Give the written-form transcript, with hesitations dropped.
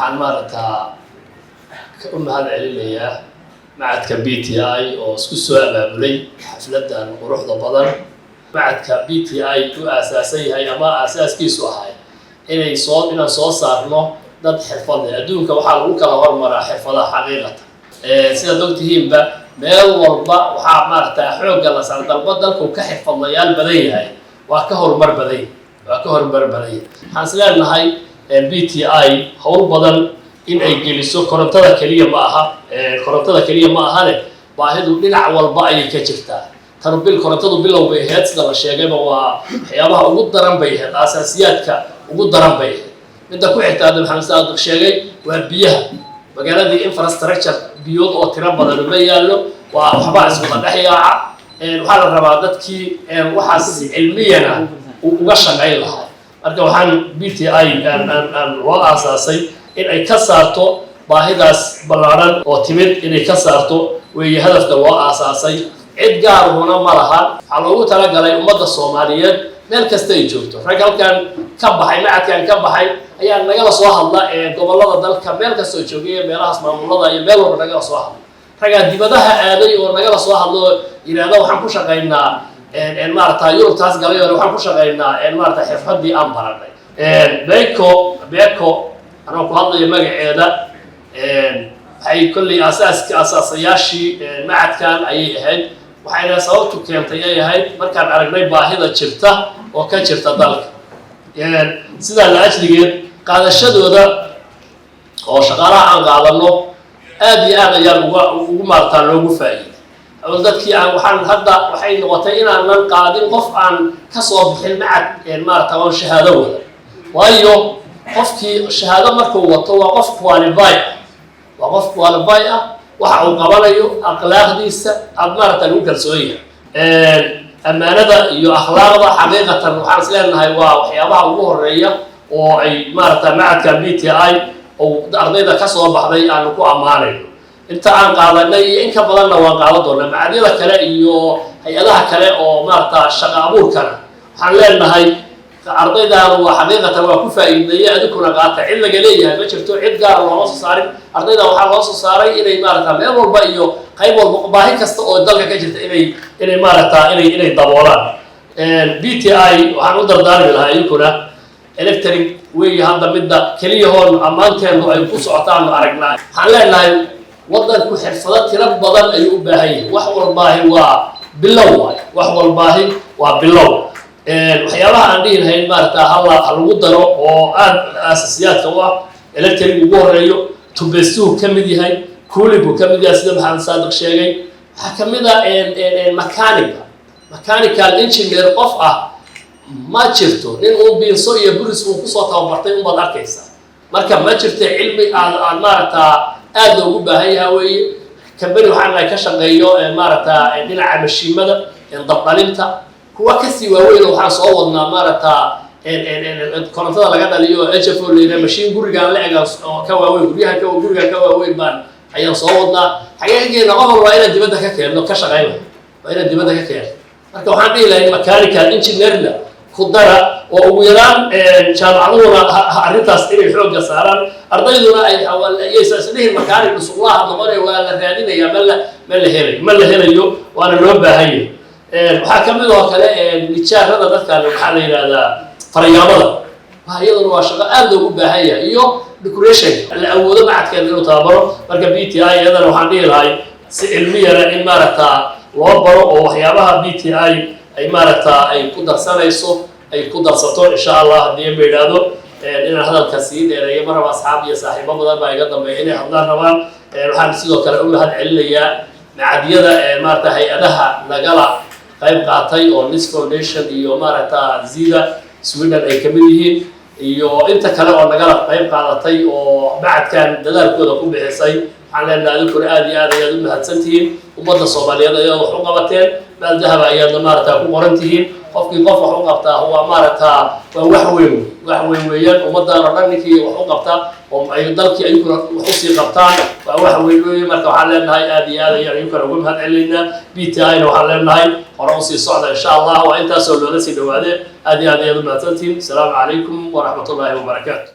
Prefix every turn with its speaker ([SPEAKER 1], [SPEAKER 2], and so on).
[SPEAKER 1] waxaan maaragtaa u mahad celinayaa macadka BTI oo isku soo abaabulay xafladan quruxda badan. macadka BTI uu aasaasay yahay ama aasaaskiisu ahay inaan soo saarno dad xirfad leh. adduunka waxaa lagu kala hormaraa xirfadaha xaqiiqatan sida ogtihiinba meel walba waxaa maaragtaa xoogga la saar dalku ka xirfadlayaal badan yahay waa ka horumar badan waxaan isleenahay BTI hawl badan in ay geliso korontada kaliya ma ahane baahidu dhinac walba ayay ka jirtaa. korontadu bilowga ahayd sida la sheegayba waa waxyaabaha ugu daran bay ahayd, aasaasiyaadka ugu daran bay ahayd. midda ku xigta maxamed saadiq sheegay waa biyaha. magaaladii infrastructure biyood oo tiro badan ma yaallo, waa waxba iswada dhex yaaca. waxaa la rabaa dadkii waxaas cilmiyana uga shaqayn lahaa. marka waxaan BTI aan loo aasaasay in ay ka saarto baahidaas ballaaran oo timid inay ka saarto weeye hadafka loo aasaasay. cid gaaruna ma laha, waxaa loogu talagalay ummadda Soomaaliyeed meel kasta ay joogto. rag halkan ka baxay macadkan ka baxay ayaa nagala soo hadla gobollada dalka meel kasta oo joogay, meelahaas maamulada iyo meel walba nagala soo hadla. ragaa dibadaha aaday oo nagala soo hadlo yiraahdo waxaan ku shaqaynaa maaragtaa Yurubtaas galay oo waxaan ku shaqaynaa maaragtaa xirfadii aan baranay. beeko anoo ku hadlayo magaceeda waxay kolley asaasayaashii macadkan ayay ahayd. waxayna sababtu keentay ay ahayd markaan aragnay baahida jirta oo ka jirta dalka. sidaa la ajligeed qaadashadooda oo shaqaalaha aan qaadano aad iyo aad ayaan ugu maartaa loogu faa'iiday. dadkii waxay noqotay inaanan qaadin qof aan ka soo bixin macad maaragtaa oo shahaado wada. waayo qofkii shahaado markuu wato waa qof qualify ah waxa uu qabanayo akhlaaqdiisa aad maaragtaa lagu kalsoon yahay. ammaanada iyo akhlaaqda xaqiiqatan waxaan isleenahay waa waxyaabaha ugu horeeya oo ay maaragtaa macadka BTI oo ardayda ka soo baxday aanu ku ammaanayno. inta aan qaadanay iyo in ka badanna waan qaadan doonaa. macadyada kale iyo hay-adaha kale oo maaragtaa shaqo abuurkana waxaan leenahay ardaydaanu waa xaqiiqatan waa ku faa'iideeyay, adinkuna qaata. cid laga leeyahay ma jirto, cid gaara looma soo saarin. ardayda waxaa loo soo saaray inay maaragtaa meel walba iyo qayb walba baahi kasta oo dalka ka jirta inay maaragtaa inay daboolaan. BTI waxaan u dardaarmi lahaa idinkuna electric weeye hadda midda keliya hoon ammaanteenu ay ku socotaan aragnaa. waxaan leenahay waddanku xirfado tiro badan ayuu u baahan yahay. wax walbaahi waa bilow waa bilow. waxyaabaha aan dhihi lahayn maaragtaa ha lagu daro oo aad aasasiyaadka u ah electric ugu horeeyo, tubestuhu ka mid yahay, kuuligu ka mid yahay sida maxamed saadiq sheegay. waxaa ka mid ah mechanical engineer qof ah ma jirto. nin uu biinso iyo buris uu kusoo tababartay unbaad arkaysaa. marka ma jirto cilmi aan maaragtaa aad loogu baahan yaha weeye. kambani waxaan ka shaqeeyo maaragtaa dhinaca mashiimada dabdhalinta. kuwa kasii waaweyn waxaan soo wadnaa maaragtaa korontada laga dhaliyo HFO leeyahay mashiin gurigaan la eega oo ka waaweyn gurigaan ka waaweyn ayaan soo wadnaa. xaqiiqeena qof walba inaan dibadda ka keenno ka shaqeyno marka waxaan dhihi lahay mechanical engineerna ku dara oo ugu yaraan jaamacaduhuna arrintaas inay xoogga saaraan. ardayduna ayaysan isdhihin mechanic dhusuqlaha noqonaya waa la raadinayaa ma la helayo waana loo baahan yahay. waxaa ka mid oo kale nijaarada dadkan waxaa la yidhaahdaa faryaamada. iyaduna waa shaqo aad loogu baahan yahay iyo decoration la awoodo macadkeena inuu tababaro. marka BTI iyadana waxaan dhihi lahay si cilmiyana in maaragtaa loo baro oo waxyaabaha BTI ay maaragtaa ay ku darsato insha allah haddii ma yidhaahdo. inaan hadalka sii dheereeyo mar raba asxaab iyo saaxiibo badan baa iga dambeeya inay hadlaan rabaan. waxaan sidoo kale u mahad celinayaa macadyada maaragtaa hay-adaha nagala qayb qaatay oo NIS Foundation iyo maaragtaa Zida Sweden ay kamid yihiin iyo inta kale oo nagala qayb qaadatay oo macadkan dadaalkooda ku bixisay. waxaan leenahay adinkuna aad iyo aad ayaad u mahadsantihiin. ummadda Soomaaliyeed ayaad wax u qabateen, maal dahaba ayaadna maaragtaa ku qoran tihiin. qofkii qof wax u qabtaa waa maaragtaa waa wax weyn weeyaan. ummaddan oo dhan ninkii wax u qabta oo ay dalkii ayaguna wax usii qabtaan waa wax weyn weeye. marka waxaan leenahay aad iyo aad ayaan idinkana uga mahad celinaynaa. BTI-na waxaan leenahay hore usii socda insha allah. waa intaasoo loola sii dhawaade. aad iyo aad ayaad u mahadsantihiin. asalaamu calaykum waraxmatullaahi wabarakaatu.